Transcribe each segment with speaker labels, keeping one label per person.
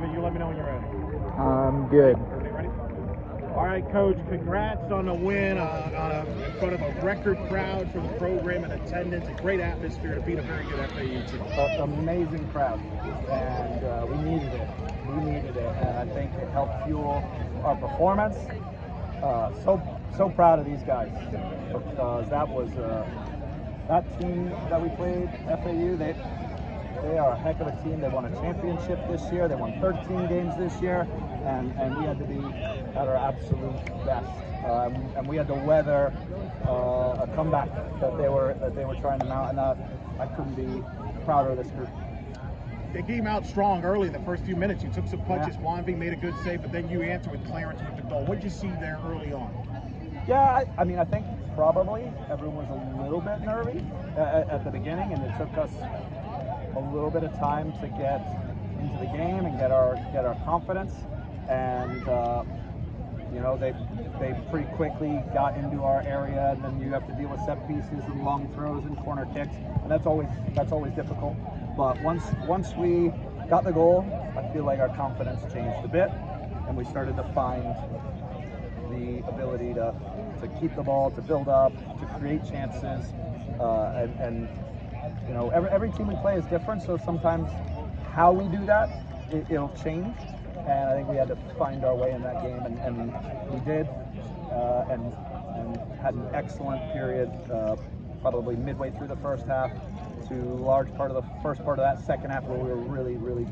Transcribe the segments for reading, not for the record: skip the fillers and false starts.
Speaker 1: Steven. You let me know when you're ready.
Speaker 2: I'm good.
Speaker 1: Okay, ready? All right, Coach, congrats on the win in front of a record crowd for the program and attendance. A great atmosphere to beat a very good FAU team.
Speaker 3: Amazing crowd, and we needed it. And I think it helped fuel our performance. So proud of these guys, because that team that we played, FAU, they are a heck of a team. They won a championship this year. They won 13 games this year, and we had to be at our absolute best. And we had to weather a comeback that they were trying to mount, and I couldn't be prouder of this group.
Speaker 1: They came out strong early in the first few minutes. You took some punches. Yeah. Wanvi made a good save, but then you answered with Clarence with the goal. What did you see there early on?
Speaker 3: Yeah, I mean, I think probably everyone was a little bit nervy at the beginning, and it took us a little bit of time to get into the game and get our confidence. And they pretty quickly got into our area, and then you have to deal with set pieces and long throws and corner kicks, and that's always difficult. But once we got the goal, I feel like our confidence changed a bit, and we started to find the ability to keep the ball, to build up, to create chances, and every team we play is different, so sometimes how we do that, it'll change. And I think we had to find our way in that game, and we did, and had an excellent period, probably midway through the first half to a large part of the first part of that second half, where we were really, really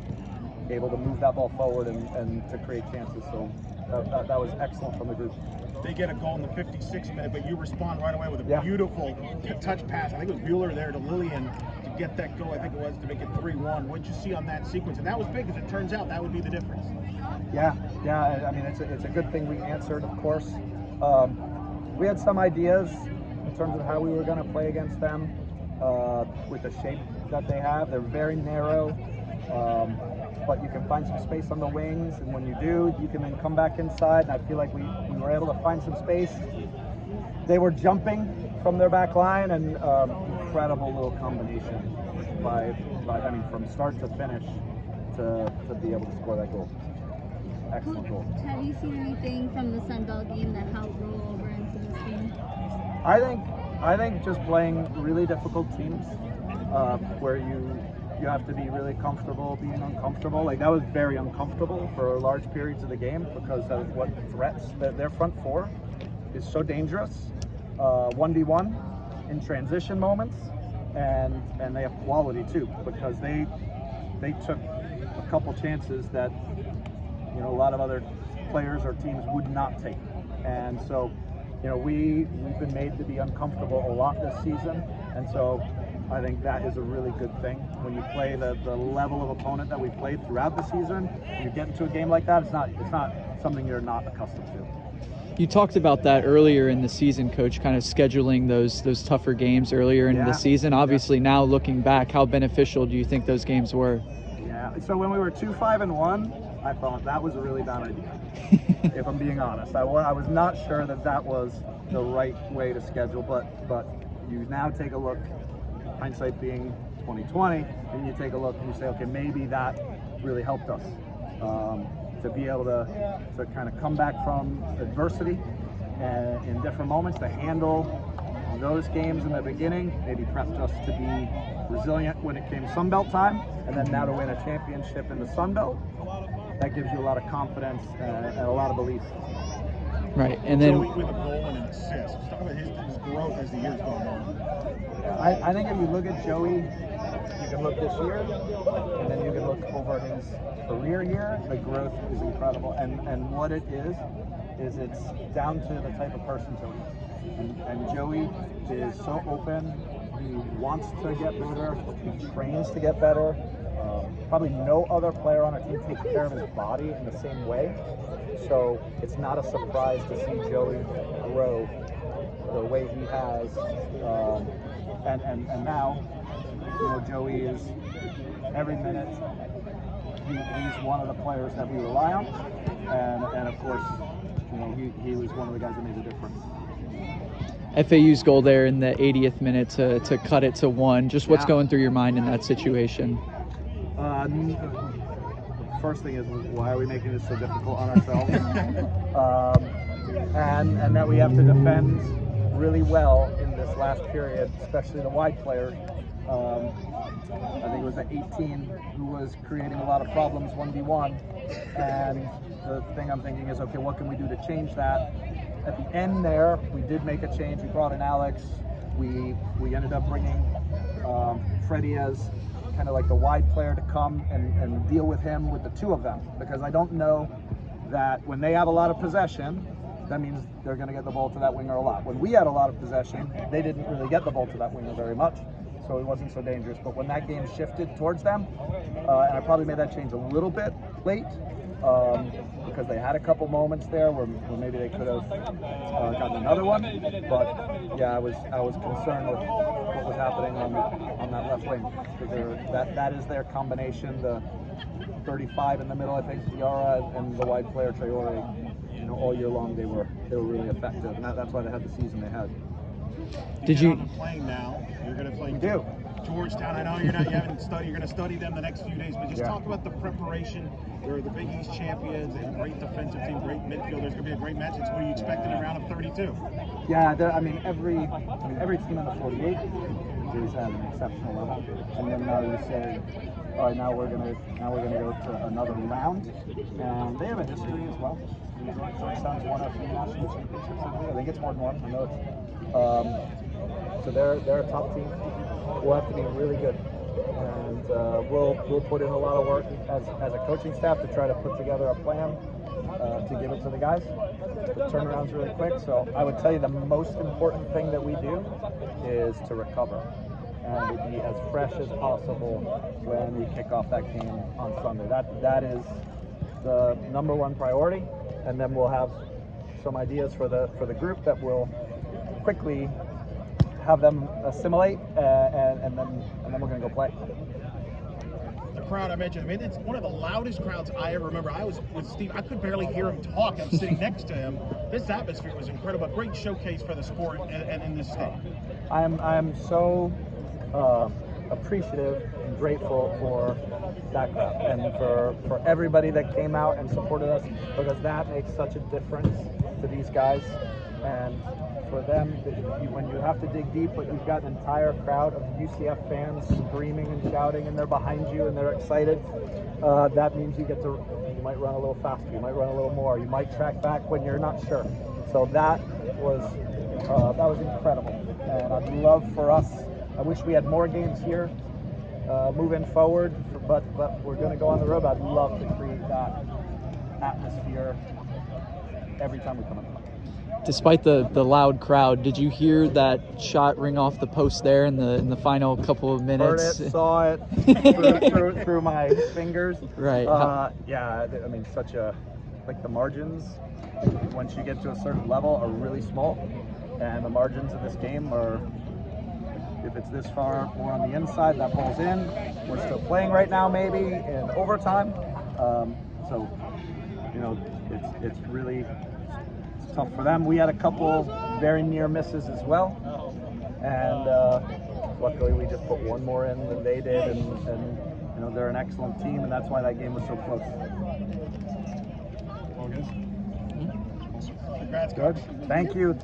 Speaker 3: able to move that ball forward and to create chances. So that was excellent from the group.
Speaker 1: They get a goal in the 56th minute, but you respond right away with a beautiful touch pass. I think it was Bueller there to Lillian to get that goal, I think it was, to make it 3-1. What did you see on that sequence? And that was big, because it turns out that would be the difference.
Speaker 3: Yeah. I mean, it's a good thing we answered, of course. We had some ideas in terms of how we were going to play against them with the shape that they have. They're very narrow, but you can find some space on the wings, and when you do, you can then come back inside, and I feel like we were able to find some space. They were jumping from their back line, and incredible little combination by from start to finish to be able to score that goal. Excellent goal.
Speaker 4: Have you seen anything from the Sun Belt game that helped roll over into this game?
Speaker 3: I think just playing really difficult teams, where you have to be really comfortable being uncomfortable. Like, that was very uncomfortable for large periods of the game, because of what threats their front four is so dangerous. 1v1 in transition moments, and they have quality too, because they took a couple chances that a lot of other players or teams would not take. And so we've been made to be uncomfortable a lot this season, and so I think that is a really good thing. When you play the level of opponent that we played throughout the season, you get into a game like that, it's not something you're not accustomed to.
Speaker 2: You talked about that earlier in the season, Coach, kind of scheduling those tougher games earlier in the season. Obviously, now looking back, how beneficial do you think those games were?
Speaker 3: Yeah, so when we were 2-5-1, I thought that was a really bad idea. If I'm being honest, I was not sure that was the right way to schedule, but you now take a look, hindsight being 2020, and you take a look and you say, okay, maybe that really helped us to be able to kind of come back from adversity in different moments, to handle those games in the beginning, maybe prepped us to be resilient when it came Sun Belt time, and then now to win a championship in the Sun Belt. That gives you a lot of confidence and a lot of belief.
Speaker 2: Right, and then
Speaker 1: Joey with a goal and an assist. Talk about his growth as the years go on.
Speaker 3: I think if you look at Joey, you can look this year, and then you can look over his career year. The growth is incredible, and what it is it's down to the type of person Joey is. And Joey is so open. He wants to get better. He trains to get better. Probably no other player on our team takes care of his body in the same way. So it's not a surprise to see Joey grow the way he has. And now, Joey is, every minute, he's one of the players that we rely on. And of course, he was one of the guys that made the difference.
Speaker 2: FAU's goal there in the 80th minute to cut it to 1. Just what's going through your mind in that situation?
Speaker 3: first thing is, why are we making this so difficult on ourselves? And that we have to defend really well in this last period, especially the wide players. I think it was the 18 who was creating a lot of problems 1v1, and the thing I'm thinking is, okay, what can we do to change that? At the end there, we did make a change. We brought in Alex. We ended up bringing Freddie as kind of like the wide player to come and deal with him with the two of them, because I don't know that when they have a lot of possession, that means they're going to get the ball to that winger a lot. When we had a lot of possession, they didn't really get the ball to that winger very much, so it wasn't so dangerous. But when that game shifted towards them, and I probably made that change a little bit late, because they had a couple moments there where maybe they could have gotten another one. But yeah, I was concerned with what was happening on that left wing, because that is their combination. The 35 in the middle, I think, Yara, and the wide player Traore. You know, all year long they were really effective, and that's why they had the season they had.
Speaker 2: Did you?
Speaker 1: Playing now, you're going to play.
Speaker 3: You do.
Speaker 1: Georgetown. I know you haven't studied. You're going to study them the next few days, but just talk about the preparation. They're the Big East champions. They have a great defensive team, great midfielders. It's going to be a great match. What are you expecting in a round of 32?
Speaker 3: Yeah, every team in the 48 is at an exceptional level, and then now you say, all right, now we're gonna go to another round, and they have a history as well. Georgetown's won a few national championships. I think it's more than one. I know it's so they're a top team. We'll have to be really good, and we'll put in a lot of work as a coaching staff to try to put together a plan to give it to the guys. The turnaround's really quick, so I would tell you the most important thing that we do is to recover and to be as fresh as possible when we kick off that game on Sunday. That is the number one priority, and then we'll have some ideas for the group that will quickly have them assimilate, and then we're going to go play.
Speaker 1: The crowd I mentioned, it's one of the loudest crowds I ever remember. I was with Steve. I could barely hear him talk. I'm sitting next to him. This atmosphere was incredible. A great showcase for the sport and in this state.
Speaker 3: I'm so appreciative and grateful for that crowd and for everybody that came out and supported us, because that makes such a difference to these guys. And for them, when you have to dig deep, but you've got an entire crowd of UCF fans screaming and shouting, and they're behind you and they're excited, that means you might run a little faster, you might run a little more, you might track back when you're not sure. So that was incredible, and I'd love for us. I wish we had more games here moving forward, but we're going to go on the road. I'd love to create that atmosphere every time we come in.
Speaker 2: Despite the loud crowd, did you hear that shot ring off the post there in the final couple of minutes?
Speaker 3: Heard it, saw it through my fingers.
Speaker 2: Right.
Speaker 3: Yeah, such the margins, once you get to a certain level, are really small, and the margins of this game are, if it's this far more on the inside, that ball's in. We're still playing right now, maybe in overtime. So, it's really tough for them. We had a couple very near misses as well, and luckily we just put one more in than they did, and they're an excellent team, and that's why that game was so close.
Speaker 1: Congrats,
Speaker 3: Good. Thank you.